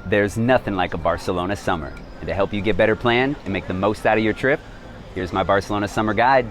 There's nothing like a Barcelona summer. And to help you get better planned and make the most out of your trip, here's my Barcelona summer guide.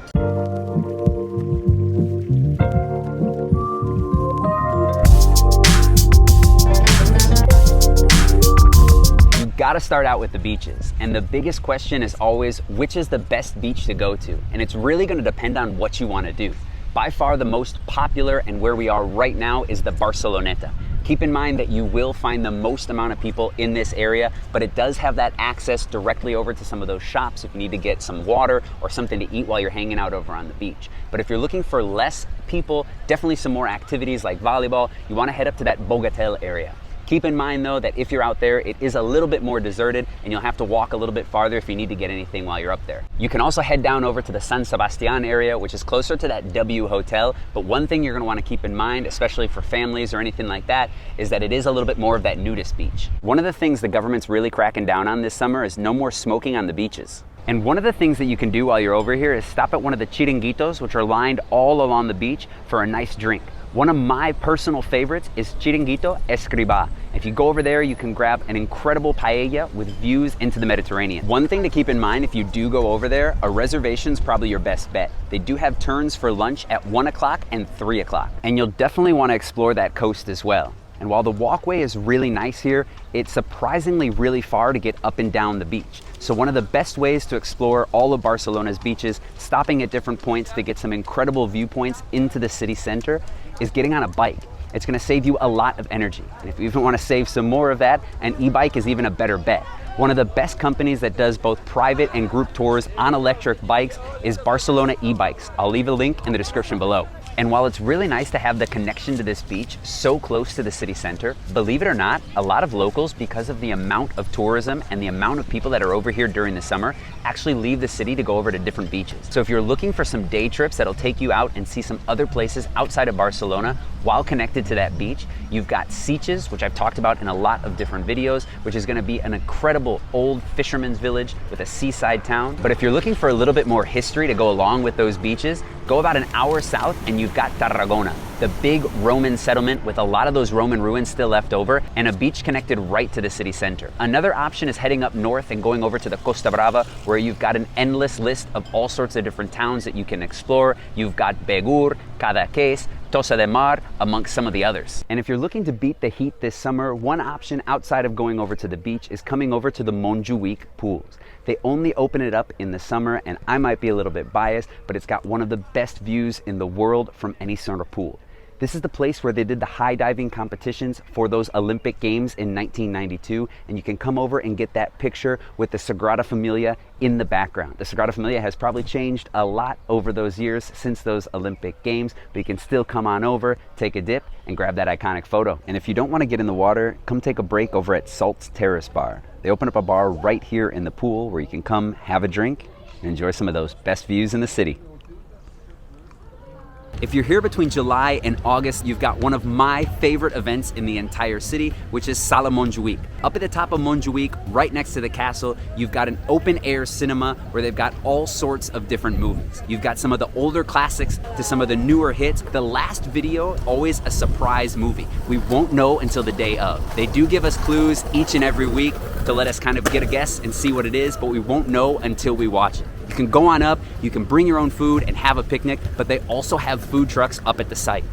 Gotta start out with the beaches. And the biggest question is always, which is the best beach to go to? And it's really gonna depend on what you wanna do. By far the most popular and where we are right now is the Barceloneta. Keep in mind that you will find the most amount of people in this area, but it does have that access directly over to some of those shops if you need to get some water or something to eat while you're hanging out over on the beach. But if you're looking for less people, definitely some more activities like volleyball, you wanna head up to that Bogatel area. Keep in mind though that if you're out there, it is a little bit more deserted and you'll have to walk a little bit farther if you need to get anything while you're up there. You can also head down over to the San Sebastian area, which is closer to that W Hotel. But one thing you're gonna wanna keep in mind, especially for families or anything like that, is that it is a little bit more of that nudist beach. One of the things the government's really cracking down on this summer is no more smoking on the beaches. And one of the things that you can do while you're over here is stop at one of the chiringuitos, which are lined all along the beach, for a nice drink. One of my personal favorites is Chiringuito Escribá. If you go over there, you can grab an incredible paella with views into the Mediterranean. One thing to keep in mind if you do go over there, a reservation's probably your best bet. They do have turns for lunch at 1 o'clock and 3 o'clock. And you'll definitely want to explore that coast as well. And while the walkway is really nice here, it's surprisingly really far to get up and down the beach. So one of the best ways to explore all of Barcelona's beaches, stopping at different points to get some incredible viewpoints into the city center, is getting on a bike. It's gonna save you a lot of energy. And if you even wanna save some more of that, an e-bike is even a better bet. One of the best companies that does both private and group tours on electric bikes is Barcelona e-bikes. I'll leave a link in the description below. And while it's really nice to have the connection to this beach so close to the city center, believe it or not, a lot of locals, because of the amount of tourism and the amount of people that are over here during the summer, actually leave the city to go over to different beaches. So if you're looking for some day trips that'll take you out and see some other places outside of Barcelona while connected to that beach, you've got Sitges, which I've talked about in a lot of different videos, which is gonna be an incredible old fisherman's village with a seaside town. But if you're looking for a little bit more history to go along with those beaches, go about an hour south and you've got Tarragona, the big Roman settlement with a lot of those Roman ruins still left over and a beach connected right to the city center. Another option is heading up north and going over to the Costa Brava, where you've got an endless list of all sorts of different towns that you can explore. You've got Begur, Cadaqués, Tossa de Mar, amongst some of the others. And if you're looking to beat the heat this summer, one option outside of going over to the beach is coming over to the Montjuïc pools. They only open it up in the summer, and I might be a little bit biased, but it's got one of the best views in the world from any sort of pool. This is the place where they did the high diving competitions for those Olympic Games in 1992, and you can come over and get that picture with the Sagrada Familia in the background. The Sagrada Familia has probably changed a lot over those years since those Olympic Games, but you can still come on over, take a dip, and grab that iconic photo. And if you don't want to get in the water, come take a break over at Salt's Terrace Bar. They open up a bar right here in the pool where you can come have a drink and enjoy some of those best views in the city. If you're here between July and August, you've got one of my favorite events in the entire city, which is Sala Montjuïc. Up at the top of Montjuïc, right next to the castle, you've got an open air cinema where they've got all sorts of different movies. You've got some of the older classics to some of the newer hits. The last video, always a surprise movie. We won't know until the day of. They do give us clues each and every week to let us kind of get a guess and see what it is, but we won't know until we watch it. You can go on up, you can bring your own food and have a picnic, but they also have food trucks up at the site.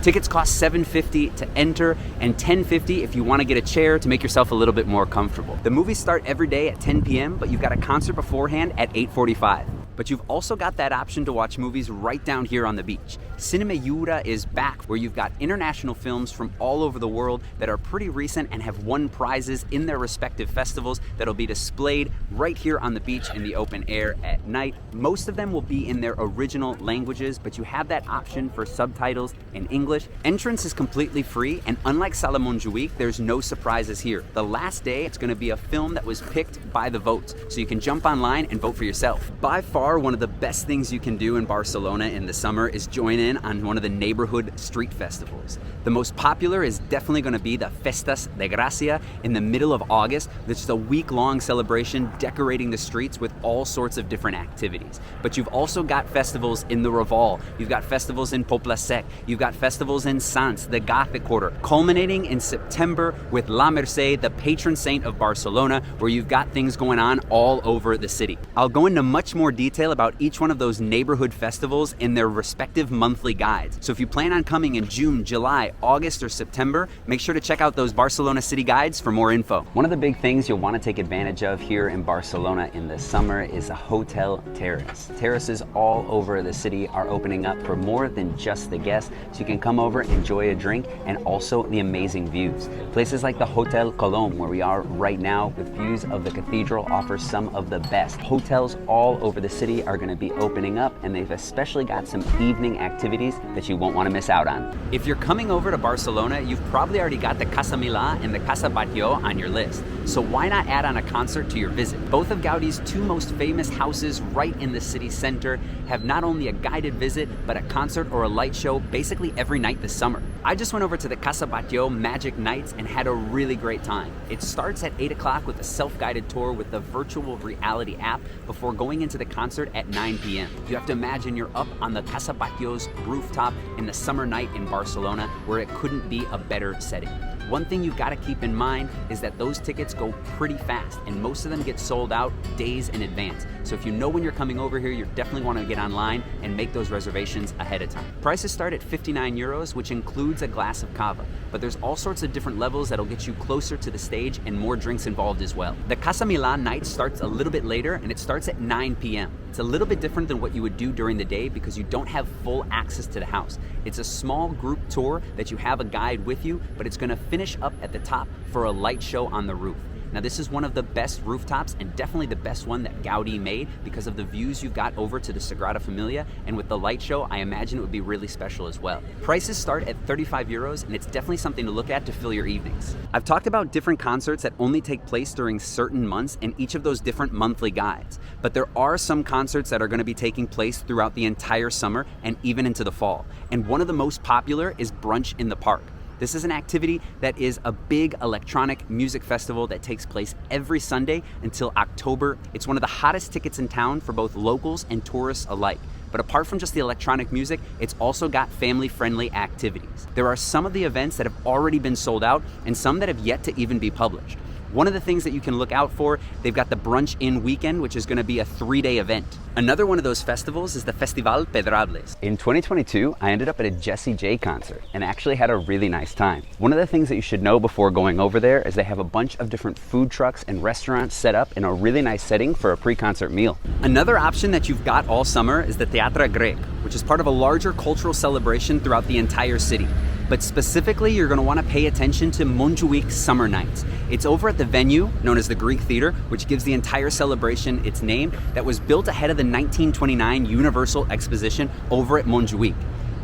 Tickets cost $7.50 to enter and $10.50 if you want to get a chair to make yourself a little bit more comfortable. The movies start every day at 10 p.m., but you've got a concert beforehand at 8:45. But you've also got that option to watch movies right down here on the beach. Cinema Yura is back, where you've got international films from all over the world that are pretty recent and have won prizes in their respective festivals that'll be displayed right here on the beach in the open air at night. Most of them will be in their original languages, but you have that option for subtitles in English. Entrance is completely free, and unlike Sala Montjuïc, there's no surprises here. The last day, it's gonna be a film that was picked by the votes, so you can jump online and vote for yourself. By far, one of the best things you can do in Barcelona in the summer is join in on one of the neighborhood street festivals. The most popular is definitely going to be the Festas de Gracia in the middle of August. This is a week-long celebration decorating the streets with all sorts of different activities. But you've also got festivals in the Raval, you've got festivals in Pobla Sec, you've got festivals in Sants, the Gothic Quarter, culminating in September with La Merced, the patron saint of Barcelona, where you've got things going on all over the city. I'll go into much more detail about each one of those neighborhood festivals in their respective monthly guides. So if you plan on coming in June, July, August, or September, make sure to check out those Barcelona City guides for more info. One of the big things you'll want to take advantage of here in Barcelona in the summer is a hotel terrace. Terraces all over the city are opening up for more than just the guests, so you can come over, enjoy a drink, and also the amazing views. Places like the Hotel Colom, where we are right now with views of the cathedral, offer some of the best. Hotels all over the city are going to be opening up, and they've especially got some evening activities that you won't want to miss out on. If you're coming over to Barcelona, you've probably already got the Casa Mila and the Casa Patio on your list. So why not add on a concert to your visit? Both of Gaudi's two most famous houses right in the city center have not only a guided visit, but a concert or a light show basically every night this summer. I just went over to the Casa Patio Magic Nights and had a really great time. It starts at 8 o'clock with a self-guided tour with the virtual reality app before going into the concert at 9 p.m. You have to imagine you're up on the Casa Patio's rooftop in the summer night in Barcelona, where it couldn't be a better setting. One thing you've got to keep in mind is that those tickets go pretty fast, and most of them get sold out days in advance. So if you know when you're coming over here, you definitely want to get online and make those reservations ahead of time. Prices start at 59 euros, which includes a glass of cava, but there's all sorts of different levels that'll get you closer to the stage and more drinks involved as well. The Casa Milan night starts a little bit later, and it starts at 9 p.m. It's a little bit different than what you would do during the day because you don't have full access to the house. It's a small group tour that you have a guide with you, but it's going to finish up at the top for a light show on the roof. Now this is one of the best rooftops and definitely the best one that Gaudi made because of the views you've got over to the Sagrada Familia, and with the light show I imagine it would be really special as well. Prices start at 35 euros and it's definitely something to look at to fill your evenings. I've talked about different concerts that only take place during certain months in each of those different monthly guides, but there are some concerts that are going to be taking place throughout the entire summer and even into the fall, and one of the most popular is Brunch in the Park. This is an activity that is a big electronic music festival that takes place every Sunday until October. It's one of the hottest tickets in town for both locals and tourists alike. But apart from just the electronic music, it's also got family-friendly activities. There are some of the events that have already been sold out and some that have yet to even be published. One of the things that you can look out for, they've got the Brunch In weekend, which is going to be a 3-day event. Another one of those festivals is the Festival Pedrables. In 2022, I ended up at a Jessie J concert and actually had a really nice time. One of the things that you should know before going over there is they have a bunch of different food trucks and restaurants set up in a really nice setting for a pre-concert meal. Another option that you've got all summer is the Teatre Grec, which is part of a larger cultural celebration throughout the entire city. But specifically, you're going to want to pay attention to Montjuïc Summer Nights. It's over at the venue known as the Greek Theater, which gives the entire celebration its name, that was built ahead of the 1929 Universal Exposition over at Montjuïc.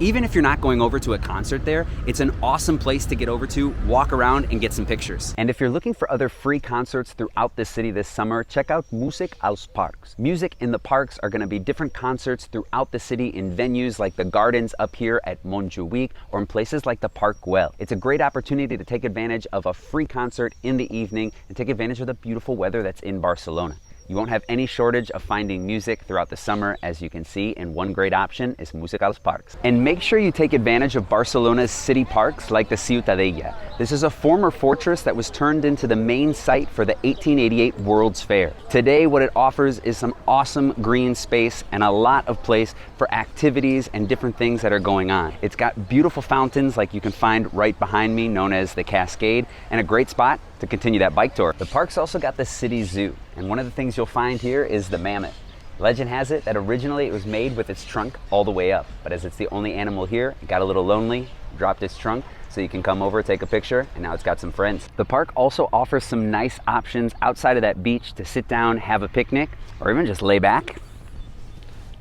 Even if you're not going over to a concert there, it's an awesome place to get over to, walk around, and get some pictures. And if you're looking for other free concerts throughout the city this summer, check out Music als Parks. Music in the Parks are going to be different concerts throughout the city in venues like the Gardens up here at Montjuïc or in places like the Parc Güell. It's a great opportunity to take advantage of a free concert in the evening and take advantage of the beautiful weather that's in Barcelona. You won't have any shortage of finding music throughout the summer, as you can see, and one great option is Music als Parks. And make sure you take advantage of Barcelona's city parks like the Ciutadella. This is a former fortress that was turned into the main site for the 1888 World's Fair. Today, what it offers is some awesome green space and a lot of place for activities and different things that are going on. It's got beautiful fountains like you can find right behind me, known as the Cascade, and a great spot to continue that bike tour. The park's also got the city zoo, and one of the things you'll find here is the mammoth. Legend has it that originally it was made with its trunk all the way up, but as it's the only animal here, it got a little lonely, dropped its trunk, so you can come over, take a picture, and now it's got some friends. The park also offers some nice options outside of that beach to sit down, have a picnic, or even just lay back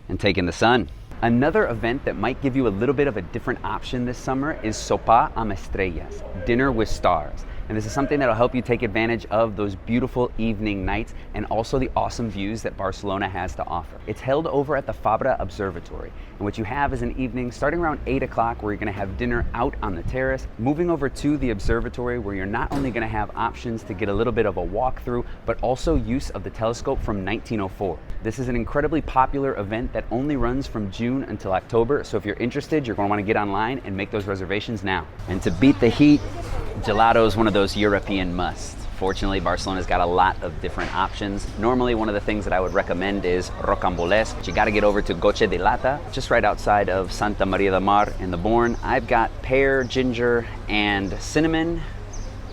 and take in the sun. Another event that might give you a little bit of a different option this summer is Sopa amb Estrellas, Dinner with Stars. And this is something that'll help you take advantage of those beautiful evening nights and also the awesome views that Barcelona has to offer. It's held over at the Fabra Observatory. And what you have is an evening starting around 8 o'clock where you're gonna have dinner out on the terrace, moving over to the observatory where you're not only gonna have options to get a little bit of a walkthrough, but also use of the telescope from 1904. This is an incredibly popular event that only runs from June until October. So if you're interested, you're gonna wanna get online and make those reservations now. And to beat the heat, gelato is one of those European musts. Fortunately, Barcelona's got a lot of different options. Normally, one of the things that I would recommend is rocambolesque, but you gotta get over to Goche de Lata, just right outside of Santa Maria del Mar in the Born. I've got pear, ginger, and cinnamon,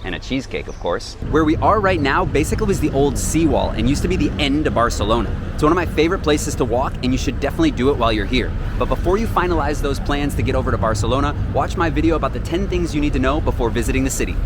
and a cheesecake, of course. Where we are right now basically was the old seawall and used to be the end of Barcelona. It's one of my favorite places to walk, and you should definitely do it while you're here. But before you finalize those plans to get over to Barcelona, watch my video about the 10 things you need to know before visiting the city.